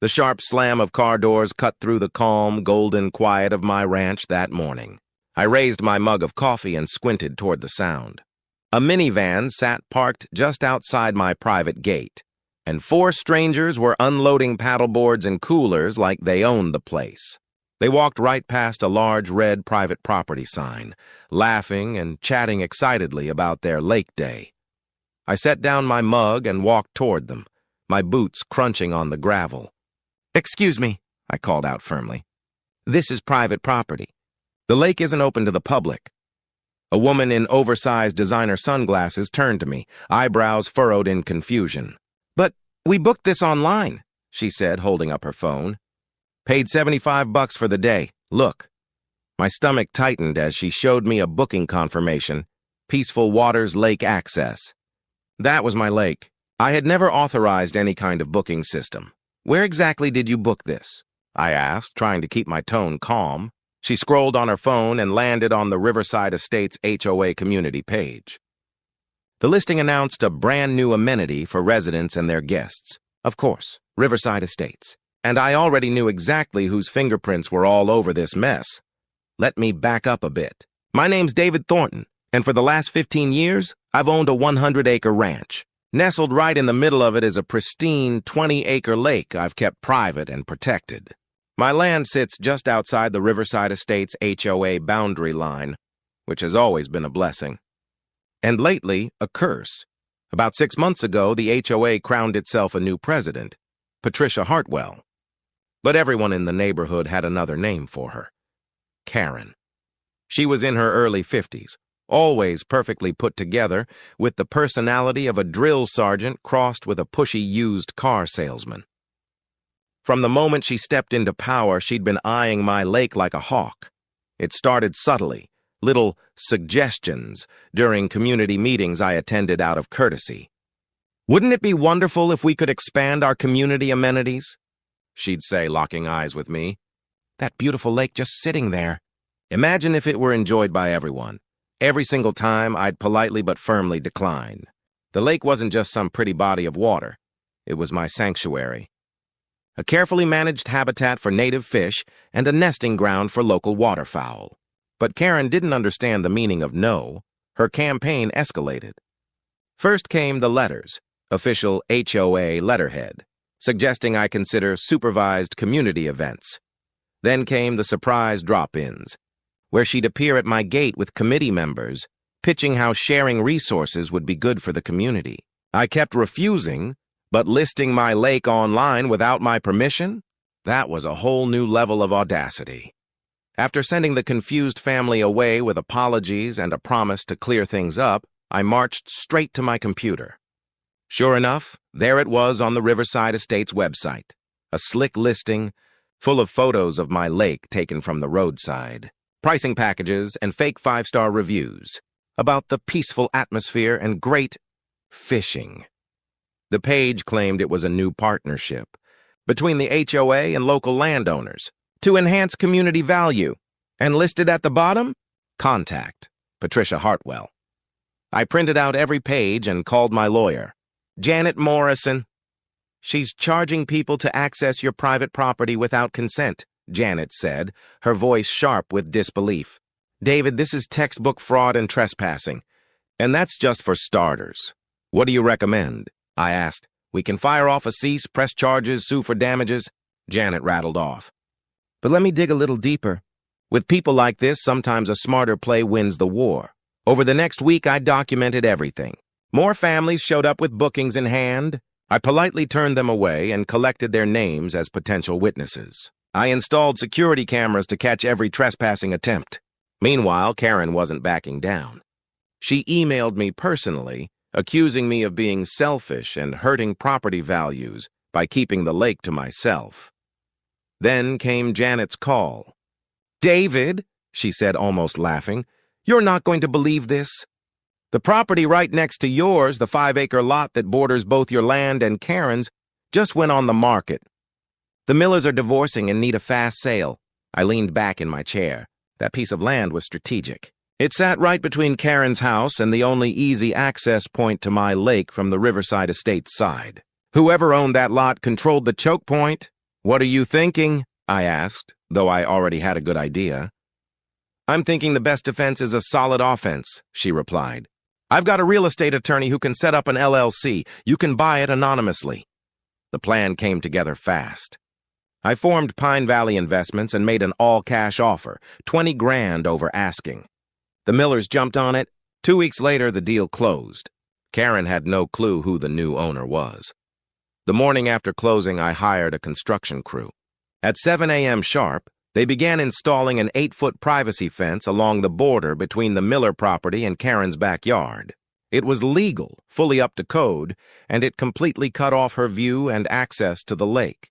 The sharp slam of car doors cut through the calm, golden quiet of my ranch that morning. I raised my mug of coffee and squinted toward the sound. A minivan sat parked just outside my private gate, and 4 strangers were unloading paddleboards and coolers like they owned the place. They walked right past a large red private property sign, laughing and chatting excitedly about their lake day. I set down my mug and walked toward them, my boots crunching on the gravel. "Excuse me," I called out firmly. "This is private property. The lake isn't open to the public." A woman in oversized designer sunglasses turned to me, eyebrows furrowed in confusion. "But we booked this online," she said, holding up her phone. "Paid $75 for the day. Look." My stomach tightened as she showed me a booking confirmation, Peaceful Waters Lake Access. That was my lake. I had never authorized any kind of booking system. "Where exactly did you book this?" I asked, trying to keep my tone calm. She scrolled on her phone and landed on the Riverside Estates HOA community page. The listing announced a brand new amenity for residents and their guests. Of course, Riverside Estates. And I already knew exactly whose fingerprints were all over this mess. Let me back up a bit. My name's David Thornton, and for the last 15 years, I've owned a 100-acre ranch. Nestled right in the middle of it is a pristine 20-acre lake I've kept private and protected. My land sits just outside the Riverside Estates HOA boundary line, which has always been a blessing. And lately, a curse. About 6 months ago, the HOA crowned itself a new president, Patricia Hartwell. But everyone in the neighborhood had another name for her. Karen. She was in her early 50s, always perfectly put together, with the personality of a drill sergeant crossed with a pushy used car salesman. From the moment she stepped into power, she'd been eyeing my lake like a hawk. It started subtly, little suggestions during community meetings I attended out of courtesy. "Wouldn't it be wonderful if we could expand our community amenities?" she'd say, locking eyes with me. "That beautiful lake just sitting there. Imagine if it were enjoyed by everyone. Every single time, I'd politely but firmly decline. The lake wasn't just some pretty body of water. It was my sanctuary. A carefully managed habitat for native fish and a nesting ground for local waterfowl. But Karen didn't understand the meaning of no. Her campaign escalated. First came the letters, official HOA letterhead, suggesting I consider supervised community events. Then came the surprise drop-ins, where she'd appear at my gate with committee members, pitching how sharing resources would be good for the community. I kept refusing, but listing my lake online without my permission? That was a whole new level of audacity. After sending the confused family away with apologies and a promise to clear things up, I marched straight to my computer. Sure enough, there it was on the Riverside Estates website, a slick listing full of photos of my lake taken from the roadside, pricing packages and fake 5-star reviews about the peaceful atmosphere and great fishing. The page claimed it was a new partnership between the HOA and local landowners to enhance community value, and listed at the bottom, contact Patricia Hartwell. I printed out every page and called my lawyer, Janet Morrison. "She's charging people to access your private property without consent," Janet said, her voice sharp with disbelief. "David, this is textbook fraud and trespassing, and that's just for starters. What do you recommend?" I asked. "We can fire off a cease, press charges, sue for damages," Janet rattled off. "But let me dig a little deeper. With people like this, sometimes a smarter play wins the war." Over the next week, I documented everything. More families showed up with bookings in hand. I politely turned them away and collected their names as potential witnesses. I installed security cameras to catch every trespassing attempt. Meanwhile, Karen wasn't backing down. She emailed me personally, accusing me of being selfish and hurting property values by keeping the lake to myself. Then came Janet's call. "David," she said, almost laughing, "you're not going to believe this. The property right next to yours, the 5-acre lot that borders both your land and Karen's, just went on the market. The Millers are divorcing and need a fast sale." I leaned back in my chair. That piece of land was strategic. It sat right between Karen's house and the only easy access point to my lake from the Riverside Estates side. Whoever owned that lot controlled the choke point "What are you thinking?" I asked, though I already had a good idea. "I'm thinking the best defense is a solid offense," she replied. "I've got a real estate attorney who can set up an LLC. You can buy it anonymously." The plan came together fast. I formed Pine Valley Investments and made an all-cash offer, 20 grand over asking. The Millers jumped on it. 2 weeks later, the deal closed. Karen had no clue who the new owner was. The morning after closing, I hired a construction crew. At 7 a.m. sharp, they began installing an 8-foot privacy fence along the border between the Miller property and Karen's backyard. It was legal, fully up to code, and it completely cut off her view and access to the lake.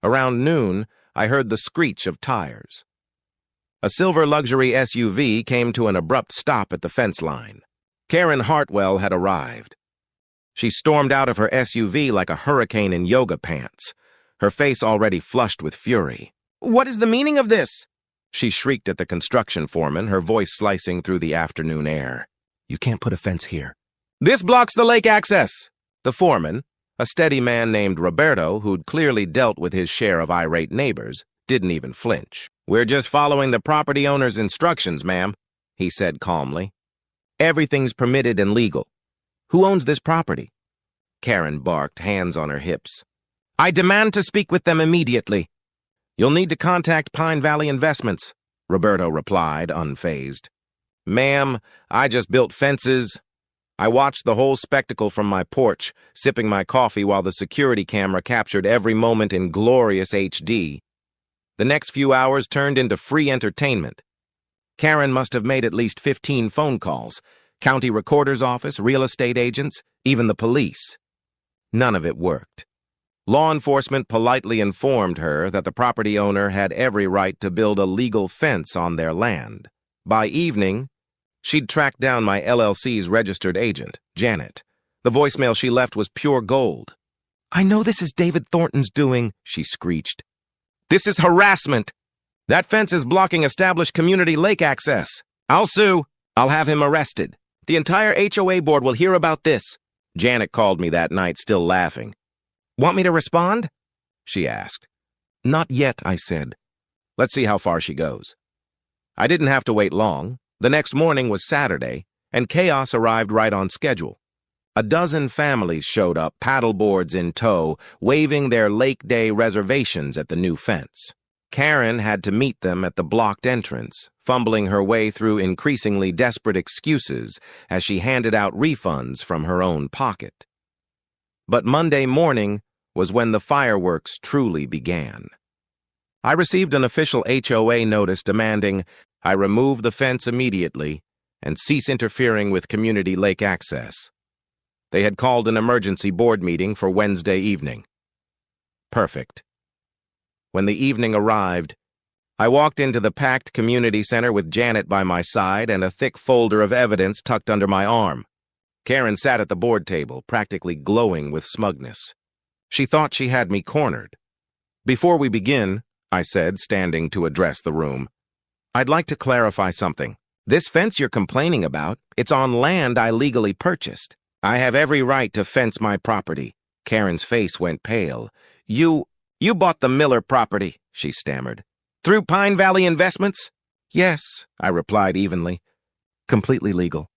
Around noon, I heard the screech of tires. A silver luxury SUV came to an abrupt stop at the fence line. Karen Hartwell had arrived. She stormed out of her SUV like a hurricane in yoga pants, her face already flushed with fury. "What is the meaning of this?" she shrieked at the construction foreman, her voice slicing through the afternoon air. "You can't put a fence here." "This blocks the lake access." The foreman, a steady man named Roberto, who'd clearly dealt with his share of irate neighbors, didn't even flinch. "We're just following the property owner's instructions, ma'am," he said calmly. "Everything's permitted and legal. Who owns this property?" Karen barked, hands on her hips. "I demand to speak with them immediately." "You'll need to contact Pine Valley Investments," Roberto replied, unfazed. "Ma'am, I just built fences." I watched the whole spectacle from my porch, sipping my coffee while the security camera captured every moment in glorious HD. The next few hours turned into free entertainment. Karen must have made at least 15 phone calls, county recorder's office, real estate agents, even the police. None of it worked. Law enforcement politely informed her that the property owner had every right to build a legal fence on their land. By evening, she'd tracked down my LLC's registered agent, Janet. The voicemail she left was pure gold. "I know this is David Thornton's doing," she screeched. "This is harassment. That fence is blocking established community lake access. I'll sue. I'll have him arrested. The entire HOA board will hear about this." Janet called me that night, still laughing. "Want me to respond?" she asked. "Not yet," I said. "Let's see how far she goes." I didn't have to wait long. The next morning was Saturday, and chaos arrived right on schedule. A dozen families showed up, paddleboards in tow, waving their Lake Day reservations at the new fence. Karen had to meet them at the blocked entrance, fumbling her way through increasingly desperate excuses as she handed out refunds from her own pocket. But Monday morning was when the fireworks truly began. I received an official HOA notice demanding I remove the fence immediately and cease interfering with community lake access. They had called an emergency board meeting for Wednesday evening. Perfect. When the evening arrived, I walked into the packed community center with Janet by my side and a thick folder of evidence tucked under my arm. Karen sat at the board table, practically glowing with smugness. She thought she had me cornered. "Before we begin," I said, standing to address the room, "I'd like to clarify something. This fence you're complaining about, it's on land I legally purchased. I have every right to fence my property." Karen's face went pale. You bought the Miller property," she stammered. "Through Pine Valley Investments?" "Yes," I replied evenly. "Completely legal.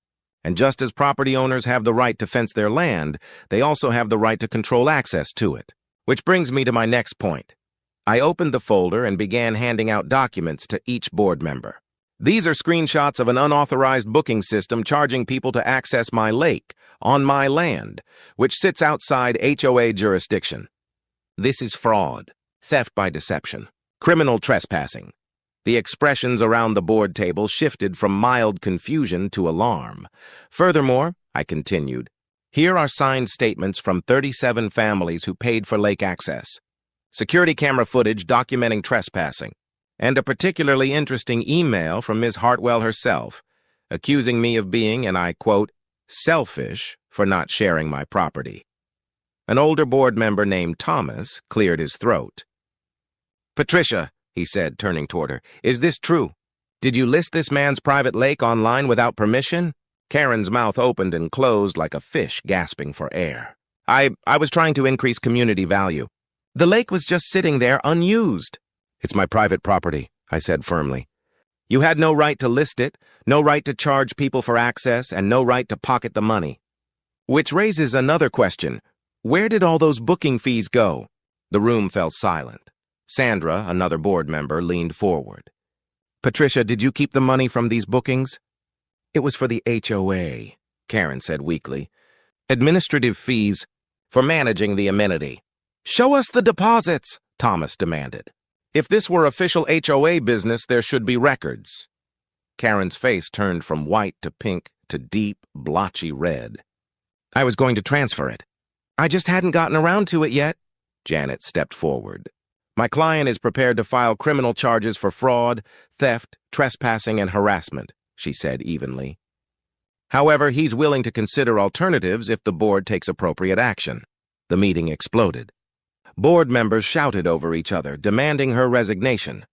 And just as property owners have the right to fence their land, they also have the right to control access to it. Which brings me to my next point." I opened the folder and began handing out documents to each board member. "These are screenshots of an unauthorized booking system charging people to access my lake, on my land, which sits outside HOA jurisdiction. This is fraud, theft by deception, criminal trespassing." The expressions around the board table shifted from mild confusion to alarm. "Furthermore," I continued, "here are signed statements from 37 families who paid for lake access, security camera footage documenting trespassing, and a particularly interesting email from Ms. Hartwell herself, accusing me of being, and I quote, selfish for not sharing my property." An older board member named Thomas cleared his throat. "Patricia," he said, turning toward her, "is this true? Did you list this man's private lake online without permission?" Karen's mouth opened and closed like a fish gasping for air. I was trying to increase community value. The lake was just sitting there unused. It's my private property, I said firmly. You had no right to list it, no right to charge people for access, and no right to pocket the money. Which raises another question. Where did all those booking fees go? The room fell silent. Sandra, another board member, leaned forward. Patricia, did you keep the money from these bookings? It was for the HOA, Karen said weakly. Administrative fees for managing the amenity. Show us the deposits, Thomas demanded. If this were official HOA business, there should be records. Karen's face turned from white to pink to deep, blotchy red. I was going to transfer it. I just hadn't gotten around to it yet. Janet stepped forward. My client is prepared to file criminal charges for fraud, theft, trespassing, and harassment, she said evenly. However, he's willing to consider alternatives if the board takes appropriate action. The meeting exploded. Board members shouted over each other, demanding her resignation.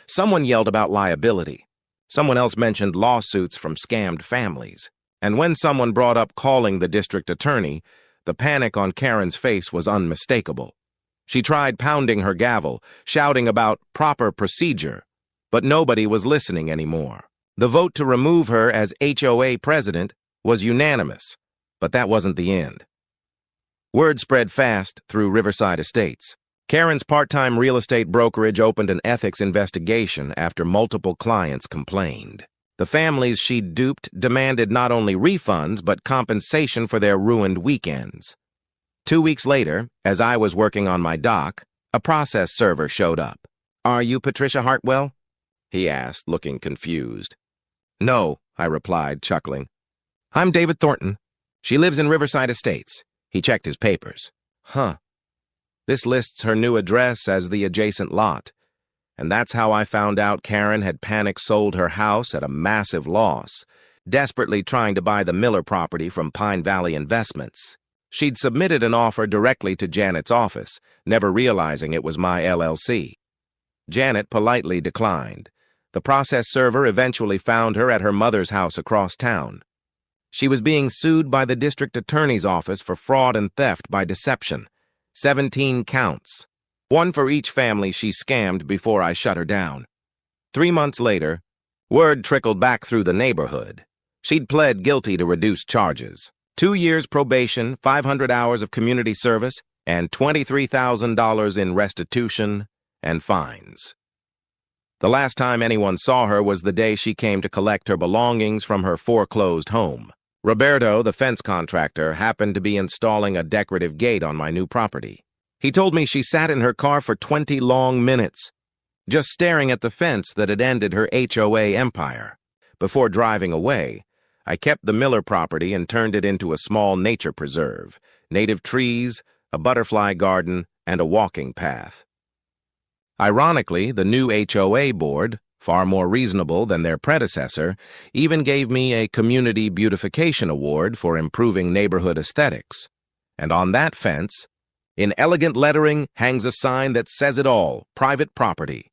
Someone yelled about liability. Someone else mentioned lawsuits from scammed families. And when someone brought up calling the district attorney, the panic on Karen's face was unmistakable. She tried pounding her gavel, shouting about proper procedure, but nobody was listening anymore. The vote to remove her as HOA president was unanimous, but that wasn't the end. Word spread fast through Riverside Estates. Karen's part-time real estate brokerage opened an ethics investigation after multiple clients complained. The families she'd duped demanded not only refunds but compensation for their ruined weekends. 2 weeks later, as I was working on my dock, a process server showed up. "Are you Patricia Hartwell?" he asked, looking confused. "No," I replied, chuckling. "I'm David Thornton. She lives in Riverside Estates." He checked his papers. Huh. This lists her new address as the adjacent lot. And that's how I found out Karen had panic sold her house at a massive loss, desperately trying to buy the Miller property from Pine Valley Investments. She'd submitted an offer directly to Janet's office, never realizing it was my LLC. Janet politely declined. The process server eventually found her at her mother's house across town. She was being sued by the district attorney's office for fraud and theft by deception. 17 counts. One for each family she scammed before I shut her down. 3 months later, word trickled back through the neighborhood. She'd pled guilty to reduced charges. 2 years probation, 500 hours of community service, and $23,000 in restitution and fines. The last time anyone saw her was the day she came to collect her belongings from her foreclosed home. Roberto, the fence contractor, happened to be installing a decorative gate on my new property. He told me she sat in her car for 20 long minutes, just staring at the fence that had ended her HOA empire. Before driving away, I kept the Miller property and turned it into a small nature preserve, native trees, a butterfly garden, and a walking path. Ironically, the new HOA board, far more reasonable than their predecessor, even gave me a Community Beautification Award for improving neighborhood aesthetics. And on that fence, in elegant lettering, hangs a sign that says it all: private property.